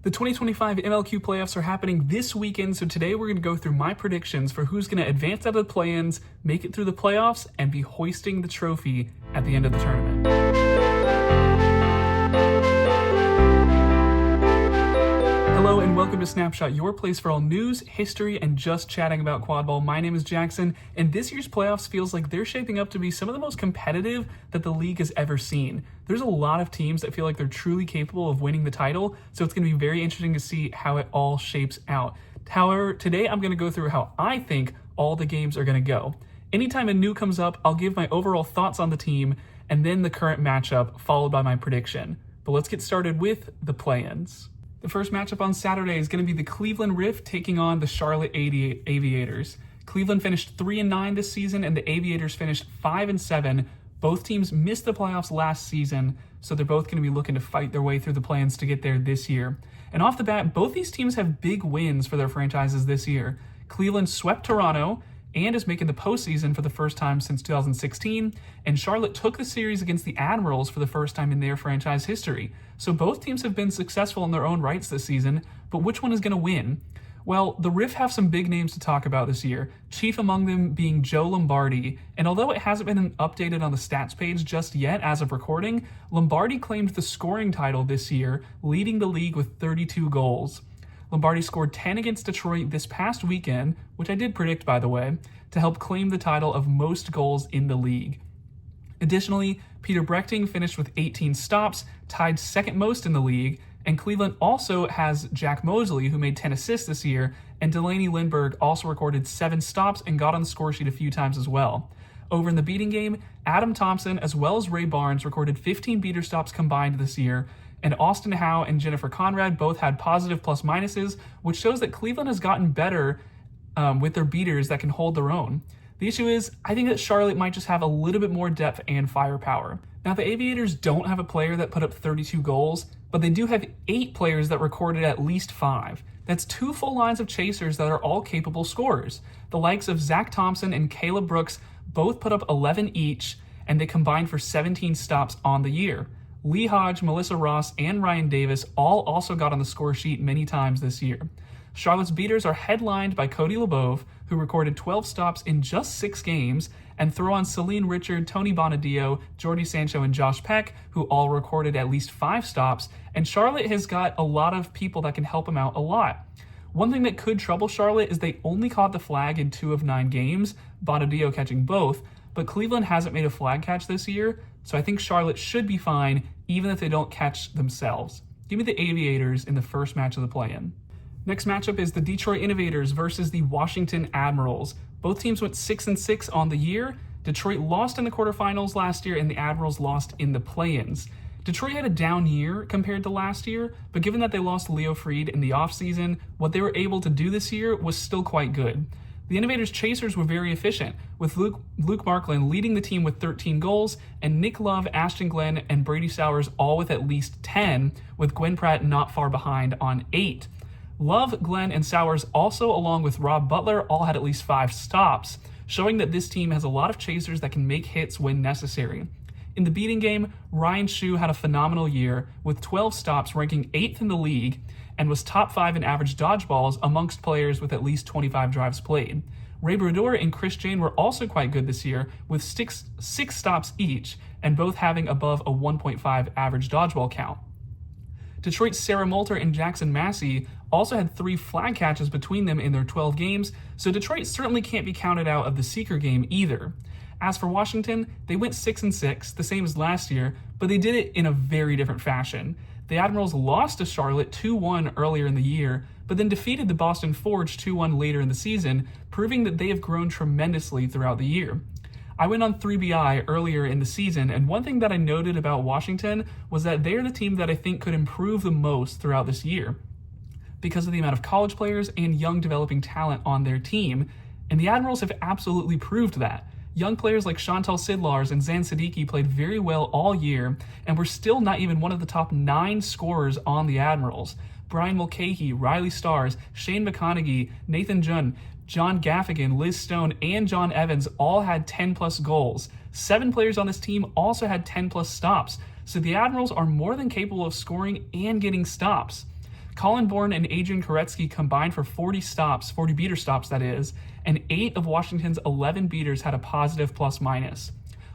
The 2025 MLQ playoffs are happening this weekend, so today we're going to go through my predictions for who's going to advance out of the play-ins, make it through the playoffs, and be hoisting the trophy at the end of the tournament. Hello and welcome to Snapshot, your place for all news, history, and just chatting about quad ball. My name is Jackson, and this year's playoffs feels like they're shaping up to be some of the most competitive that the league has ever seen. There's a lot of teams that feel like they're truly capable of winning the title, so it's going to be very interesting to see how it all shapes out. However, today I'm going to go through how I think all the games are going to go. Anytime a new comes up, I'll give my overall thoughts on the team, and then the current matchup, followed by my prediction. But let's get started with the play-ins. The first matchup on Saturday is going to be the Cleveland Rift taking on the Charlotte Aviators. Cleveland finished 3-9 this season, and the Aviators finished 5-7. Both teams missed the playoffs last season, so they're both going to be looking to fight their way through the plans to get there this year. And off the bat, both these teams have big wins for their franchises this year. Cleveland swept Toronto and is making the postseason for the first time since 2016, and Charlotte took the series against the Admirals for the first time in their franchise history. So both teams have been successful in their own rights this season, but which one is going to win? Well, the Rift have some big names to talk about this year, chief among them being Joe Lombardi, and although it hasn't been updated on the stats page just yet as of recording, Lombardi claimed the scoring title this year, leading the league with 32 goals. Lombardi scored 10 against Detroit this past weekend, which I did predict, by the way, to help claim the title of most goals in the league. Additionally, Peter Brechting finished with 18 stops, tied second most in the league, and Cleveland also has Jack Mosley, who made 10 assists this year, and Delaney Lindbergh also recorded 7 stops and got on the score sheet a few times as well. Over in the beating game, Adam Thompson as well as Ray Barnes recorded 15 beater stops combined this year, and Austin Howe and Jennifer Conrad both had positive plus-minuses, which shows that Cleveland has gotten better with their beaters that can hold their own. The issue is, I think that Charlotte might just have a little bit more depth and firepower. Now, the Aviators don't have a player that put up 32 goals, but they do have 8 players that recorded at least 5. That's 2 full lines of chasers that are all capable scorers. The likes of Zach Thompson and Caleb Brooks both put up 11 each, and they combined for 17 stops on the year. Lee Hodge, Melissa Ross, and Ryan Davis all also got on the score sheet many times this year. Charlotte's beaters are headlined by Cody LeBove, who recorded 12 stops in just 6 games, and throw on Celine Richard, Tony Bonadio, Jordy Sancho, and Josh Peck, who all recorded at least 5 stops, and Charlotte has got a lot of people that can help them out a lot. One thing that could trouble Charlotte is they only caught the flag in 2 of 9 games, Bonadio catching both, but Cleveland hasn't made a flag catch this year, so I think Charlotte should be fine, even if they don't catch themselves. Give me the Aviators in the first match of the play-in. Next matchup is the Detroit Innovators versus the Washington Admirals. Both teams went 6-6 on the year. Detroit lost in the quarterfinals last year, and the Admirals lost in the play-ins. Detroit had a down year compared to last year, but given that they lost Leo Fried in the offseason, what they were able to do this year was still quite good. The Innovators' chasers were very efficient, with Luke Marklin leading the team with 13 goals, and Nick Love, Ashton Glenn, and Brady Sowers all with at least 10, with Gwen Pratt not far behind on 8. Love, Glenn, and Sowers also, along with Rob Butler, all had at least 5 stops, showing that this team has a lot of chasers that can make hits when necessary. In the beating game, Ryan Shue had a phenomenal year, with 12 stops, ranking 8th in the league, and was top 5 in average dodgeballs amongst players with at least 25 drives played. Ray Brodeur and Chris Jane were also quite good this year, with 6 stops each, and both having above a 1.5 average dodgeball count. Detroit's Sarah Moulter and Jackson Massey also had 3 flag catches between them in their 12 games, so Detroit certainly can't be counted out of the seeker game either. As for Washington, they went 6-6, the same as last year, but they did it in a very different fashion. The Admirals lost to Charlotte 2-1 earlier in the year, but then defeated the Boston Forge 2-1 later in the season, proving that they have grown tremendously throughout the year. I went on 3BI earlier in the season, and one thing that I noted about Washington was that they're the team that I think could improve the most throughout this year because of the amount of college players and young developing talent on their team, and the Admirals have absolutely proved that. Young players like Chantal Sidlars and Zan Siddiqui played very well all year, and were still not even one of the top 9 scorers on the Admirals. Brian Mulcahy, Riley Stars, Shane McConaughey, Nathan Jun, John Gaffigan, Liz Stone, and John Evans all had 10-plus goals. 7 players on this team also had 10-plus stops, so the Admirals are more than capable of scoring and getting stops. Colin Bourne and Adrian Koretsky combined for 40 stops, 40 beater stops that is, and 8 of Washington's 11 beaters had a positive plus-minus.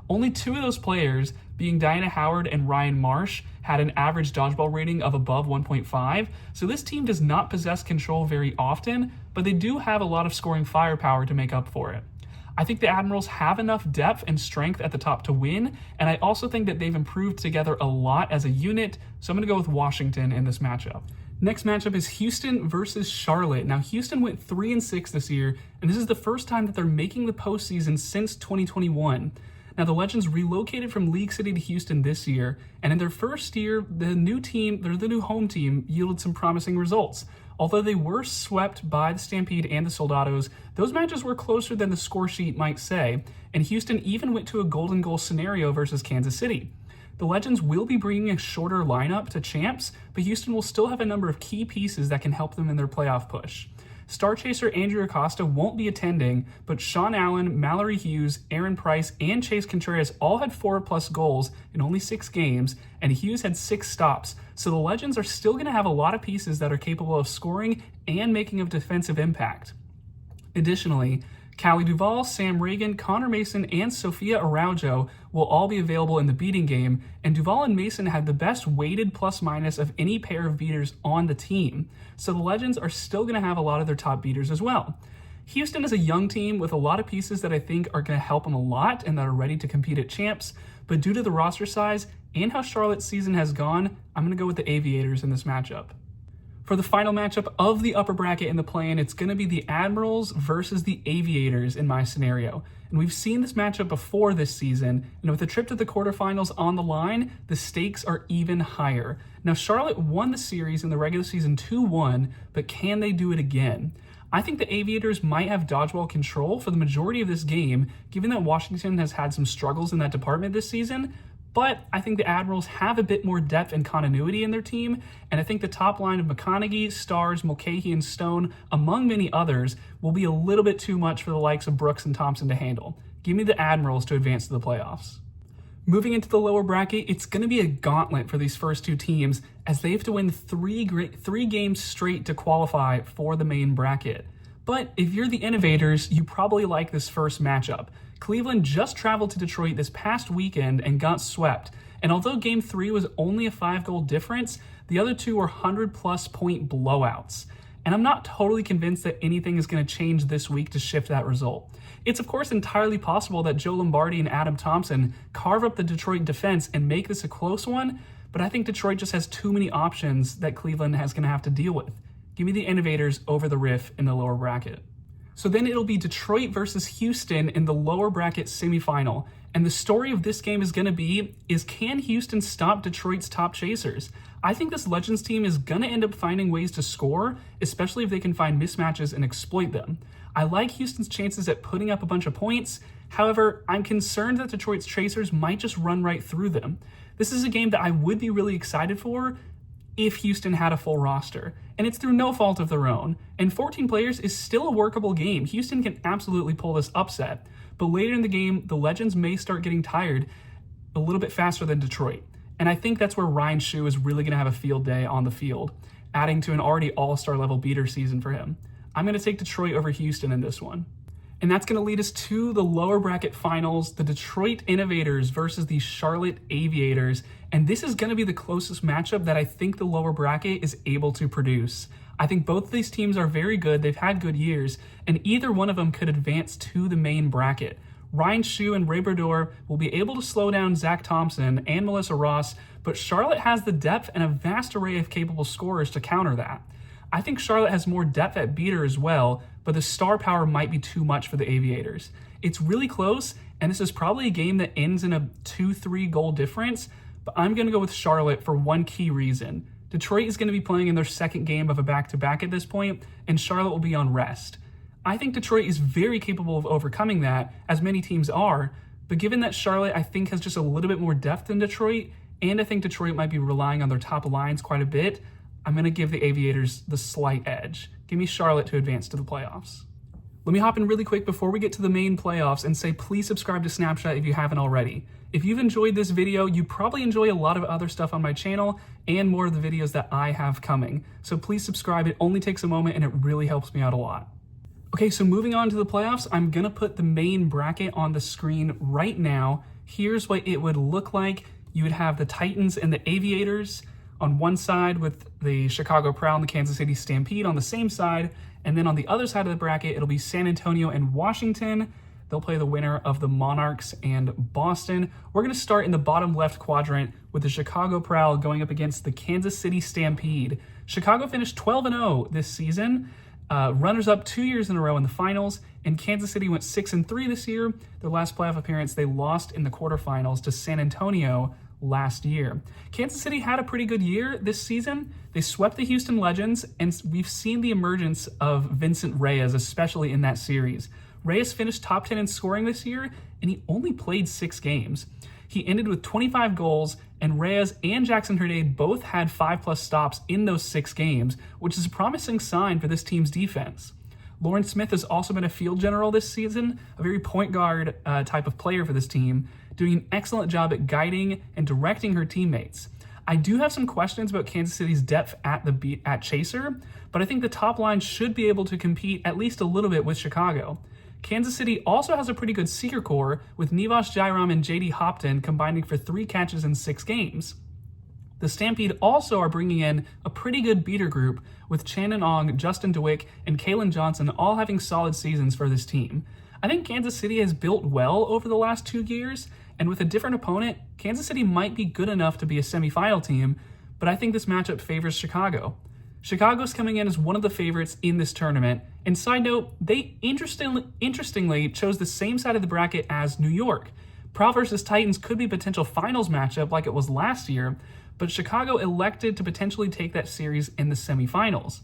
Only 2 of those players, being Diana Howard and Ryan Marsh, had an average dodgeball rating of above 1.5, so this team does not possess control very often, but they do have a lot of scoring firepower to make up for it. I think the Admirals have enough depth and strength at the top to win, and I also think that they've improved together a lot as a unit, so I'm going to go with Washington in this matchup. Next matchup is Houston versus Charlotte. Now, Houston went 3-6 this year, and this is the first time that they're making the postseason since 2021. Now, the Legends relocated from League City to Houston this year, and in their first year, the new home team yielded some promising results. Although they were swept by the Stampede and the Soldados, those matches were closer than the score sheet might say, and Houston even went to a golden goal scenario versus Kansas City. The Legends will be bringing a shorter lineup to champs, but Houston will still have a number of key pieces that can help them in their playoff push. Star chaser Andrew Acosta won't be attending, but Sean Allen, Mallory Hughes, Aaron Price, and Chase Contreras all had 4+ goals in only 6 games, and Hughes had 6 stops, so the Legends are still going to have a lot of pieces that are capable of scoring and making a defensive impact. Additionally, Callie Duvall, Sam Reagan, Connor Mason, and Sofia Araujo will all be available in the beating game, and Duvall and Mason had the best weighted plus-minus of any pair of beaters on the team, so the Legends are still going to have a lot of their top beaters as well. Houston is a young team with a lot of pieces that I think are going to help them a lot and that are ready to compete at champs, but due to the roster size and how Charlotte's season has gone, I'm going to go with the Aviators in this matchup. For the final matchup of the upper bracket in the play-in, it's going to be the Admirals versus the Aviators in my scenario. And we've seen this matchup before this season, and with the trip to the quarterfinals on the line, the stakes are even higher. Now, Charlotte won the series in the regular season 2-1, but can they do it again? I think the Aviators might have dodgeball control for the majority of this game, given that Washington has had some struggles in that department this season, but I think the Admirals have a bit more depth and continuity in their team, and I think the top line of McConaughey, Stars, Mulcahy, and Stone, among many others, will be a little bit too much for the likes of Brooks and Thompson to handle. Give me the Admirals to advance to the playoffs. Moving into the lower bracket, it's going to be a gauntlet for these first 2 teams, as they have to win 3 games straight to qualify for the main bracket. But if you're the Innovators, you probably like this first matchup. Cleveland just traveled to Detroit this past weekend and got swept, and although Game 3 was only a 5-goal difference, the other 2 were 100+ point blowouts. And I'm not totally convinced that anything is going to change this week to shift that result. It's of course entirely possible that Joe Lombardi and Adam Thompson carve up the Detroit defense and make this a close one, but I think Detroit just has too many options that Cleveland is going to have to deal with. Give me the Innovators over the Riff in the lower bracket. So then it'll be Detroit versus Houston in the lower bracket semifinal. And the story of this game is going to be, can Houston stop Detroit's top chasers? I think this Legends team is going to end up finding ways to score, especially if they can find mismatches and exploit them. I like Houston's chances at putting up a bunch of points. However, I'm concerned that Detroit's chasers might just run right through them. This is a game that I would be really excited for if Houston had a full roster, and it's through no fault of their own, and 14 players is still a workable game. Houston can absolutely pull this upset, but later in the game, the Legends may start getting tired a little bit faster than Detroit, and I think that's where Ryan Shu is really going to have a field day on the field, adding to an already all-star level beater season for him. I'm going to take Detroit over Houston in this one. And that's going to lead us to the lower bracket finals, the Detroit Innovators versus the Charlotte Aviators. And this is going to be the closest matchup that I think the lower bracket is able to produce. I think both of these teams are very good. They've had good years, and either one of them could advance to the main bracket. Ryan Shu and Ray Brodeur will be able to slow down Zach Thompson and Melissa Ross, but Charlotte has the depth and a vast array of capable scorers to counter that. I think Charlotte has more depth at beater as well, but the star power might be too much for the Aviators. It's really close, and this is probably a game that ends in a 2-3 goal difference, but I'm going to go with Charlotte for one key reason. Detroit is going to be playing in their second game of a back-to-back at this point, and Charlotte will be on rest. I think Detroit is very capable of overcoming that, as many teams are, but given that Charlotte, I think, has just a little bit more depth than Detroit, and I think Detroit might be relying on their top lines quite a bit, I'm going to give the Aviators the slight edge. Give me Charlotte to advance to the playoffs. Let me hop in really quick before we get to the main playoffs and say please subscribe to Snapshot if you haven't already. If you've enjoyed this video, you probably enjoy a lot of other stuff on my channel and more of the videos that I have coming. So please subscribe, it only takes a moment and it really helps me out a lot. Okay, so moving on to the playoffs, I'm gonna put the main bracket on the screen right now. Here's what it would look like. You would have the Titans and the Aviators on one side with the Chicago Prowl and the Kansas City Stampede on the same side. And then on the other side of the bracket, it'll be San Antonio and Washington. They'll play the winner of the Monarchs and Boston. We're gonna start in the bottom left quadrant with the Chicago Prowl going up against the Kansas City Stampede. Chicago finished 12-0 this season. Runners-up 2 years in a row in the finals, and Kansas City went 6-3 this year. Their last playoff appearance, they lost in the quarterfinals to San Antonio last year. Kansas City had a pretty good year this season. They swept the Houston Legends, and we've seen the emergence of Vincent Reyes, especially in that series. Reyes finished top 10 in scoring this year, and he only played 6 games. He ended with 25 goals, and Reyes and Jackson Herdade both had 5+ stops in those 6 games, which is a promising sign for this team's defense. Lauren Smith has also been a field general this season, a very point guard type of player for this team, doing an excellent job at guiding and directing her teammates. I do have some questions about Kansas City's depth at Chaser, but I think the top line should be able to compete at least a little bit with Chicago. Kansas City also has a pretty good seeker core, with Nivas Jairam and JD Hopton combining for 3 catches in 6 games. The Stampede also are bringing in a pretty good beater group, with Shannon Ong, Justin DeWick, and Kalen Johnson all having solid seasons for this team. I think Kansas City has built well over the last 2 years, and with a different opponent, Kansas City might be good enough to be a semifinal team, but I think this matchup favors Chicago. Chicago's coming in as one of the favorites in this tournament, and side note, they interestingly chose the same side of the bracket as New York. Prowl versus Titans could be a potential finals matchup like it was last year, but Chicago elected to potentially take that series in the semifinals.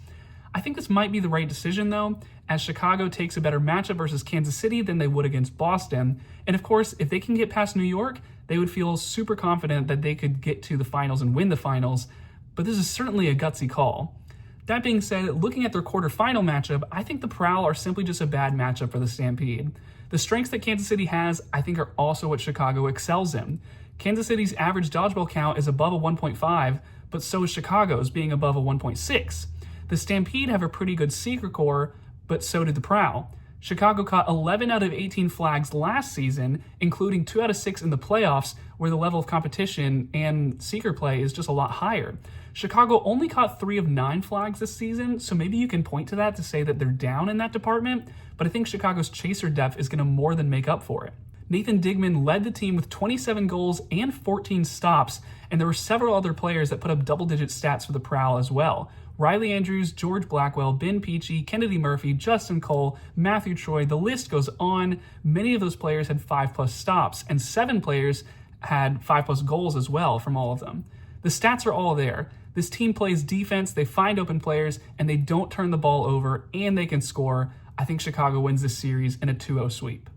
I think this might be the right decision though, as Chicago takes a better matchup versus Kansas City than they would against Boston, and of course, if they can get past New York, they would feel super confident that they could get to the finals and win the finals, but this is certainly a gutsy call. That being said, looking at their quarterfinal matchup, I think the Prowl are simply just a bad matchup for the Stampede. The strengths that Kansas City has, I think, are also what Chicago excels in. Kansas City's average dodgeball count is above a 1.5, but so is Chicago's, being above a 1.6. The Stampede have a pretty good seeker core, but so did the Prowl. Chicago caught 11 out of 18 flags last season, including 2 out of 6 in the playoffs, where the level of competition and seeker play is just a lot higher. Chicago only caught 3 of 9 flags this season, so maybe you can point to that to say that they're down in that department, but I think Chicago's chaser depth is going to more than make up for it. Nathan Digman led the team with 27 goals and 14 stops, and there were several other players that put up double-digit stats for the Prowl as well. Riley Andrews, George Blackwell, Ben Peachy, Kennedy Murphy, Justin Cole, Matthew Troy, the list goes on. Many of those players had 5+ stops, and 7 players had 5+ goals as well from all of them. The stats are all there. This team plays defense, they find open players, and they don't turn the ball over, and they can score. I think Chicago wins this series in a 2-0 sweep.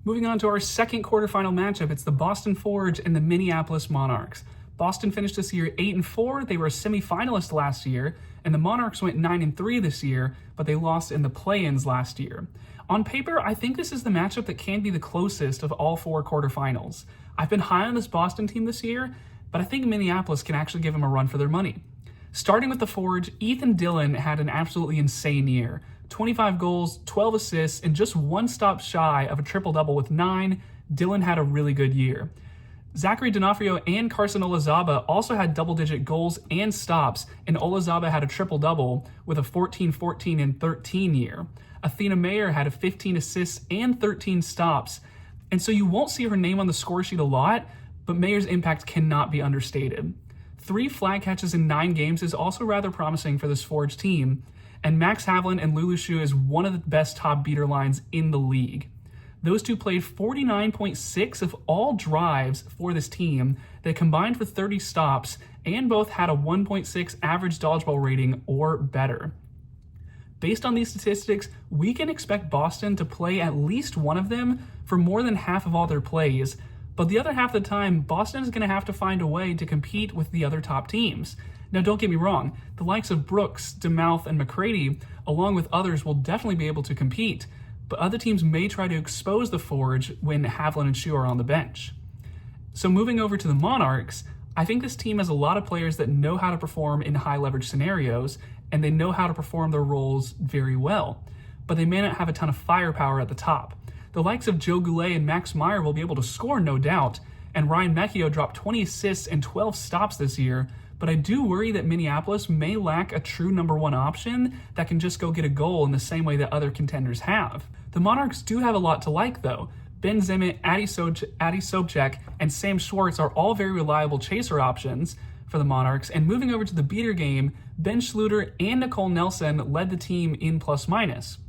Moving on to our second quarterfinal matchup, it's the Boston Forge and the Minneapolis Monarchs. Boston finished this year 8-4, they were a semifinalist last year, and the Monarchs went 9-3 this year, but they lost in the play-ins last year. On paper, I think this is the matchup that can be the closest of all 4 quarterfinals. I've been high on this Boston team this year, but I think Minneapolis can actually give them a run for their money. Starting with the Forge, Ethan Dillon had an absolutely insane year. 25 goals, 12 assists, and just 1 stop shy of a triple-double with 9. Dillon had a really good year. Zachary D'Onofrio and Carson Olazaba also had double-digit goals and stops, and Olazaba had a triple-double with a 14, 14, and 13 year. Athena Mayer had a 15 assists and 13 stops, and so you won't see her name on the score sheet a lot, but Mayer's impact cannot be understated. 3 flag catches in 9 games is also rather promising for this Forge team, and Max Havlin and Lulu Shu is one of the best top beater lines in the league. Those two played 49.6 of all drives for this team. They combined for 30 stops, and both had a 1.6 average dodgeball rating or better. Based on these statistics, we can expect Boston to play at least one of them for more than half of all their plays, but the other half of the time, Boston is going to have to find a way to compete with the other top teams. Now, don't get me wrong, the likes of Brooks, DeMouth, and McCready, along with others, will definitely be able to compete, but other teams may try to expose the Forge when Havlin and Shu are on the bench. So moving over to the Monarchs, I think this team has a lot of players that know how to perform in high leverage scenarios, and they know how to perform their roles very well, but they may not have a ton of firepower at the top. The likes of Joe Goulet and Max Meyer will be able to score, no doubt, and Ryan Mecchio dropped 20 assists and 12 stops this year, but I do worry that Minneapolis may lack a true number one option that can just go get a goal in the same way that other contenders have. The Monarchs do have a lot to like, though. Ben Zimmett, Adi Sobchak, and Sam Schwartz are all very reliable chaser options for the Monarchs, and moving over to the beater game, Ben Schluter and Nicole Nelson led the team in plus-minus.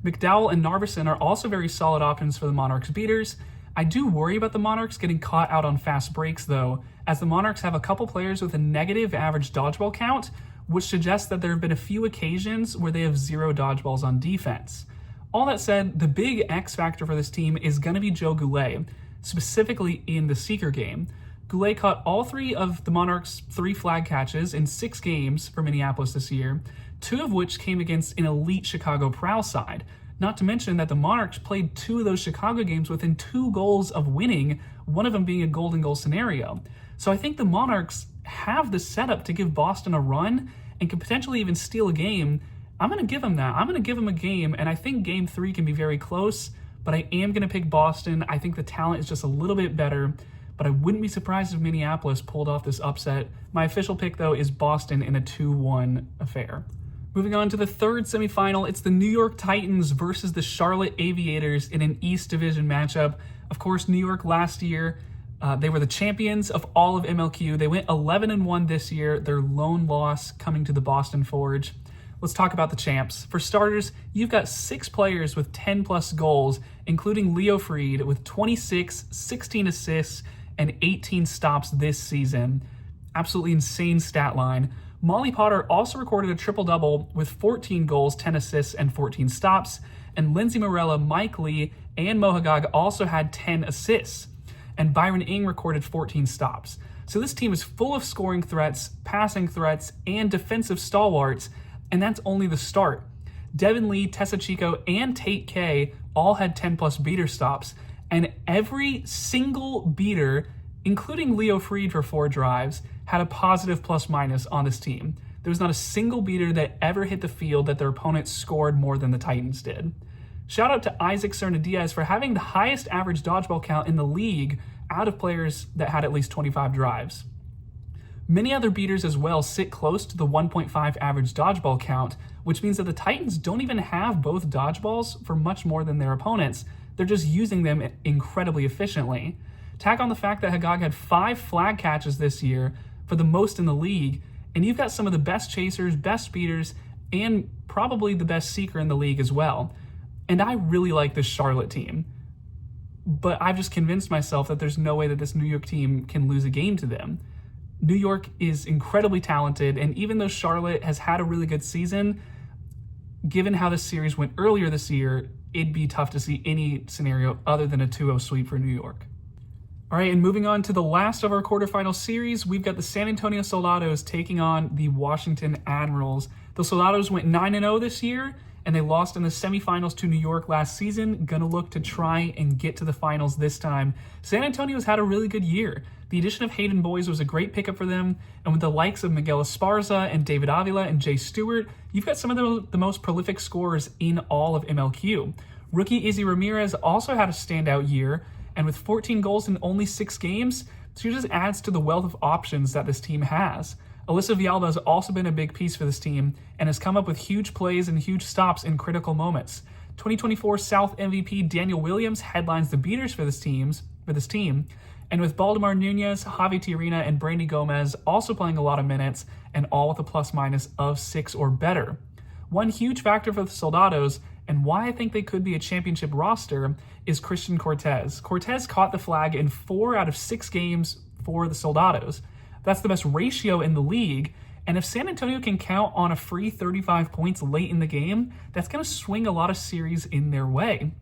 McDowell and Narveson are also very solid options for the Monarchs beaters. I do worry about the Monarchs getting caught out on fast breaks, though, as the Monarchs have a couple players with a negative average dodgeball count, which suggests that there have been a few occasions where they have 0 dodgeballs on defense. All that said, the big X factor for this team is going to be Joe Goulet, specifically in the Seeker game. Goulet caught all 3 of the Monarchs' 3 flag catches in 6 games for Minneapolis this year, 2 of which came against an elite Chicago Prowl side. Not to mention that the Monarchs played 2 of those Chicago games within 2 goals of winning, one of them being a golden goal scenario. So I think the Monarchs have the setup to give Boston a run and can potentially even steal a game. I'm going to give them that. I'm going to give them a game, and I think Game 3 can be very close, but I am going to pick Boston. I think the talent is just a little bit better, but I wouldn't be surprised if Minneapolis pulled off this upset. My official pick, though, is Boston in a 2-1 affair. Moving on to the third semifinal, it's the New York Titans versus the Charlotte Aviators in an East Division matchup. Of course, New York last year, they were the champions of all of MLQ. They went 11-1 this year, their lone loss coming to the Boston Forge. Let's talk about the champs. For starters, you've got 6 players with 10-plus goals, including Leo Fried with 26, 16 assists, and 18 stops this season. Absolutely insane stat line. Molly Potter also recorded a triple-double with 14 goals, 10 assists, and 14 stops. And Lindsay Morella, Mike Lee, and Mohagog also had 10 assists. And Byron Ing recorded 14 stops. So this team is full of scoring threats, passing threats, and defensive stalwarts, and that's only the start. Devin Lee, Tessa Chico, and Tate K all had 10-plus beater stops, and every single beater, including Leo Fried for 4 drives, had a positive plus-minus on this team. There was not a single beater that ever hit the field that their opponents scored more than the Titans did. Shout out to Isaac Cerna-Diaz for having the highest average dodgeball count in the league out of players that had at least 25 drives. Many other beaters as well sit close to the 1.5 average dodgeball count, which means that the Titans don't even have both dodgeballs for much more than their opponents. They're just using them incredibly efficiently. Tack on the fact that Hagag had 5 flag catches this year, for the most in the league, and you've got some of the best chasers, best beaters, and probably the best seeker in the league as well. And I really like this Charlotte team, but I've just convinced myself that there's no way that this New York team can lose a game to them. New York is incredibly talented, and even though Charlotte has had a really good season, given how this series went earlier this year, it'd be tough to see any scenario other than a 2-0 sweep for New York. All right, and moving on to the last of our quarterfinal series, we've got the San Antonio Soldados taking on the Washington Admirals. The Soldados went 9-0 this year, and they lost in the semifinals to New York last season. Gonna look to try and get to the finals this time. San Antonio's had a really good year. The addition of Hayden Boys was a great pickup for them, and with the likes of Miguel Esparza and David Avila and Jay Stewart, you've got some of the most prolific scorers in all of MLQ. Rookie Izzy Ramirez also had a standout year, and with 14 goals in only 6 games, she just adds to the wealth of options that this team has. Alyssa Villalba has also been a big piece for this team and has come up with huge plays and huge stops in critical moments. 2024 South MVP Daniel Williams headlines the beaters for this team, and with Baldemar Nunez, Javi Tirina, and Brandy Gomez also playing a lot of minutes, and all with a plus-minus of 6 or better. One huge factor for the Soldados, and why I think they could be a championship roster, is Christian Cortez. Cortez caught the flag in 4 out of 6 games for the Soldados. That's the best ratio in the league, and if San Antonio can count on a free 35 points late in the game, that's going to swing a lot of series in their way.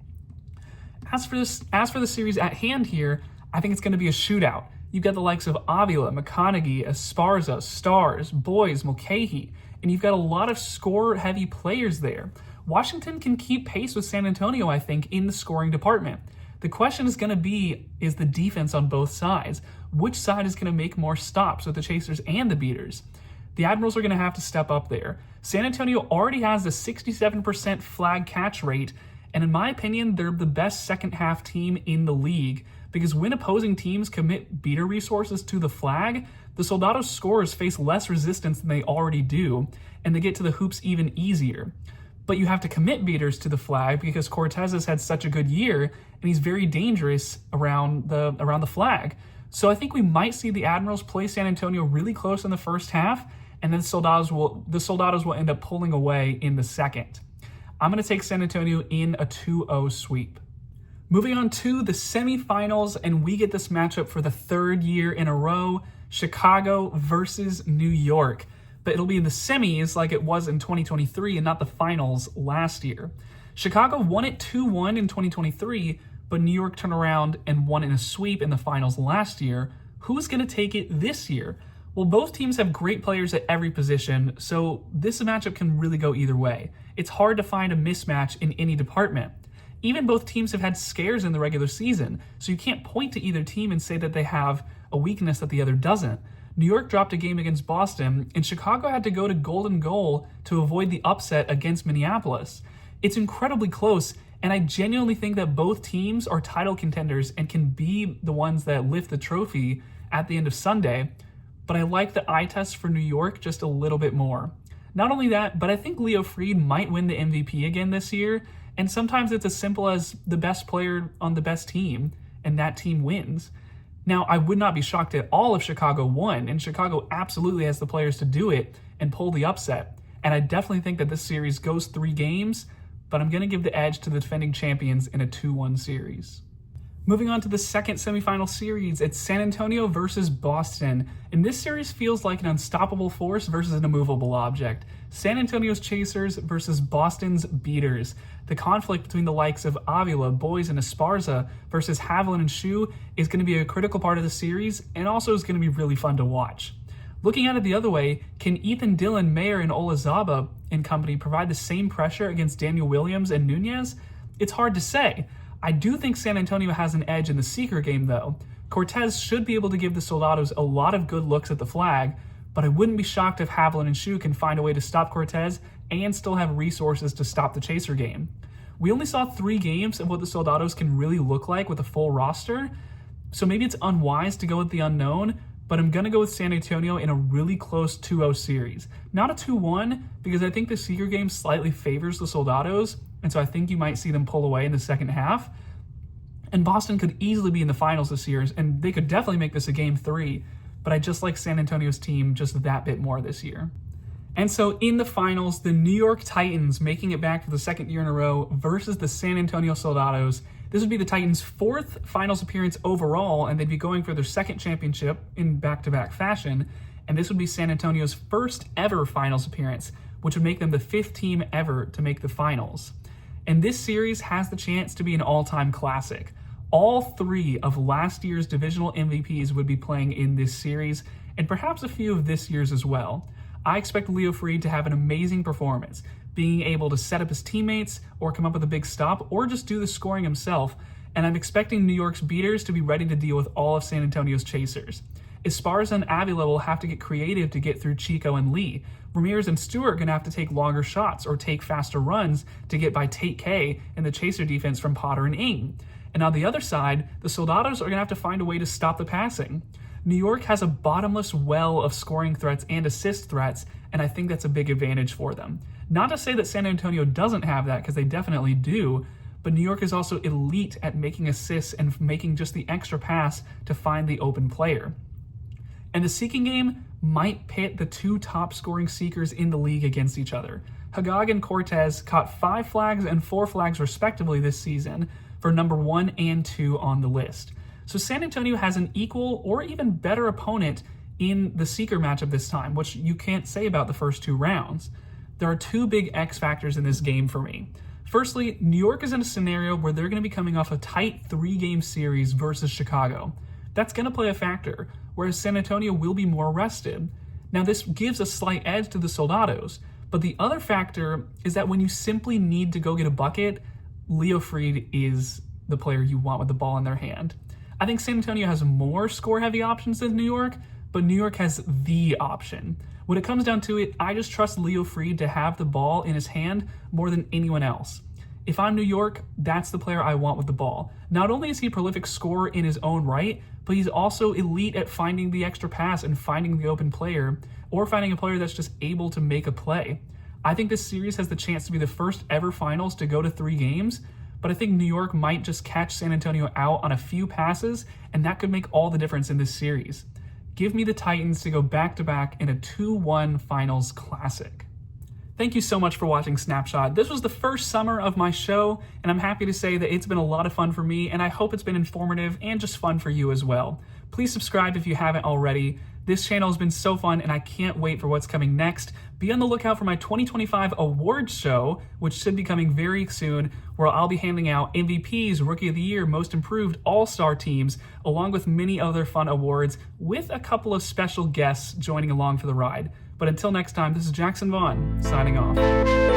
As for the series at hand here, I think it's going to be a shootout. You've got the likes of Avila, McConaughey, Esparza, Stars, Boys, Mulcahy, and you've got a lot of score-heavy players there. Washington can keep pace with San Antonio, I think, in the scoring department. The question is going to be, is the defense on both sides? Which side is going to make more stops with the chasers and the beaters? The Admirals are going to have to step up there. San Antonio already has a 67% flag catch rate, and in my opinion, they're the best second half team in the league, because when opposing teams commit beater resources to the flag, the Soldados scorers face less resistance than they already do, and they get to the hoops even easier. But you have to commit beaters to the flag because Cortez has had such a good year, and he's very dangerous around the flag. So I think we might see the Admirals play San Antonio really close in the first half, and then the Soldados will end up pulling away in the second. I'm going to take San Antonio in a 2-0 sweep. Moving on to the semifinals, and we get this matchup for the third year in a row, Chicago versus New York. But it'll be in the semis like it was in 2023 and not the finals last year. Chicago won it 2-1 in 2023, but New York turned around and won in a sweep in the finals last year. Who's going to take it this year? Well, both teams have great players at every position, so this matchup can really go either way. It's hard to find a mismatch in any department. Even both teams have had scares in the regular season, so you can't point to either team and say that they have a weakness that the other doesn't. New York dropped a game against Boston, and Chicago had to go to golden goal to avoid the upset against Minneapolis. It's incredibly close, and I genuinely think that both teams are title contenders and can be the ones that lift the trophy at the end of Sunday, but I like the eye test for New York just a little bit more. Not only that, but I think Leo Fried might win the MVP again this year, and sometimes it's as simple as the best player on the best team, and that team wins. Now, I would not be shocked at all if Chicago won, and Chicago absolutely has the players to do it and pull the upset. And I definitely think that this series goes 3 games, but I'm going to give the edge to the defending champions in a 2-1 series. Moving on to the second semifinal series, it's San Antonio versus Boston. And this series feels like an unstoppable force versus an immovable object. San Antonio's chasers versus Boston's beaters. The conflict between the likes of Avila, Boys, and Esparza versus Haviland and Shu is going to be a critical part of the series, and also is going to be really fun to watch. Looking at it the other way, can Ethan Dillon, Mayer, and Olazaba and company provide the same pressure against Daniel Williams and Nunez? It's hard to say. I do think San Antonio has an edge in the seeker game, though. Cortez should be able to give the Soldados a lot of good looks at the flag, but I wouldn't be shocked if Haviland and Shu can find a way to stop Cortez and still have resources to stop the chaser game. We only saw 3 games of what the Soldados can really look like with a full roster, so maybe it's unwise to go with the unknown, but I'm going to go with San Antonio in a really close 2-0 series. Not a 2-1, because I think the seeker game slightly favors the Soldados, and so I think you might see them pull away in the second half. And Boston could easily be in the finals this year, and they could definitely make this a game 3, but I just like San Antonio's team just that bit more this year. And so in the finals, the New York Titans making it back for the second year in a row versus the San Antonio Soldados. This would be the Titans' 4th finals appearance overall, and they'd be going for their second championship in back-to-back fashion, and this would be San Antonio's first ever finals appearance, which would make them the 5th team ever to make the finals. And this series has the chance to be an all-time classic. All 3 of last year's divisional MVPs would be playing in this series, and perhaps a few of this year's as well. I expect Leo Fried to have an amazing performance, being able to set up his teammates or come up with a big stop or just do the scoring himself, and I'm expecting New York's beaters to be ready to deal with all of San Antonio's chasers. Esparza and Avila will have to get creative to get through Chico and Lee. Ramirez and Stewart are going to have to take longer shots or take faster runs to get by Tate K and the chaser defense from Potter and Ng. And on the other side, the Soldados are going to have to find a way to stop the passing. New York has a bottomless well of scoring threats and assist threats, and I think that's a big advantage for them. Not to say that San Antonio doesn't have that, because they definitely do, but New York is also elite at making assists and making just the extra pass to find the open player. And the seeking game might pit the 2 top scoring seekers in the league against each other. Hagag and Cortez caught 5 flags and 4 flags respectively this season for number 1 and 2 on the list. So San Antonio has an equal or even better opponent in the seeker matchup this time, which you can't say about the first 2 rounds. There are 2 big X factors in this game for me. Firstly, New York is in a scenario where they're going to be coming off a tight 3-game series versus Chicago. That's going to play a factor, whereas San Antonio will be more rested. Now, this gives a slight edge to the Soldados, But the other factor is that when you simply need to go get a bucket, Leo Fried is the player you want with the ball in their hand. I think San Antonio has more score-heavy options than New York, but New York has the option. When it comes down to it, I just trust Leo Fried to have the ball in his hand more than anyone else. If I'm New York, that's the player I want with the ball. Not only is he a prolific scorer in his own right, but he's also elite at finding the extra pass and finding the open player, or finding a player that's just able to make a play. I think this series has the chance to be the first ever finals to go to 3 games, but I think New York might just catch San Antonio out on a few passes, and that could make all the difference in this series. Give me the Titans to go back-to-back in a 2-1 finals classic. Thank you so much for watching Snapshot. This was the first summer of my show, and I'm happy to say that it's been a lot of fun for me, and I hope it's been informative and just fun for you as well. Please subscribe if you haven't already. This channel has been so fun, and I can't wait for what's coming next. Be on the lookout for my 2025 awards show, which should be coming very soon, where I'll be handing out MVPs, Rookie of the Year, Most Improved, All-Star teams, along with many other fun awards, with a couple of special guests joining along for the ride. But until next time, this is Jackson Vaughn, signing off.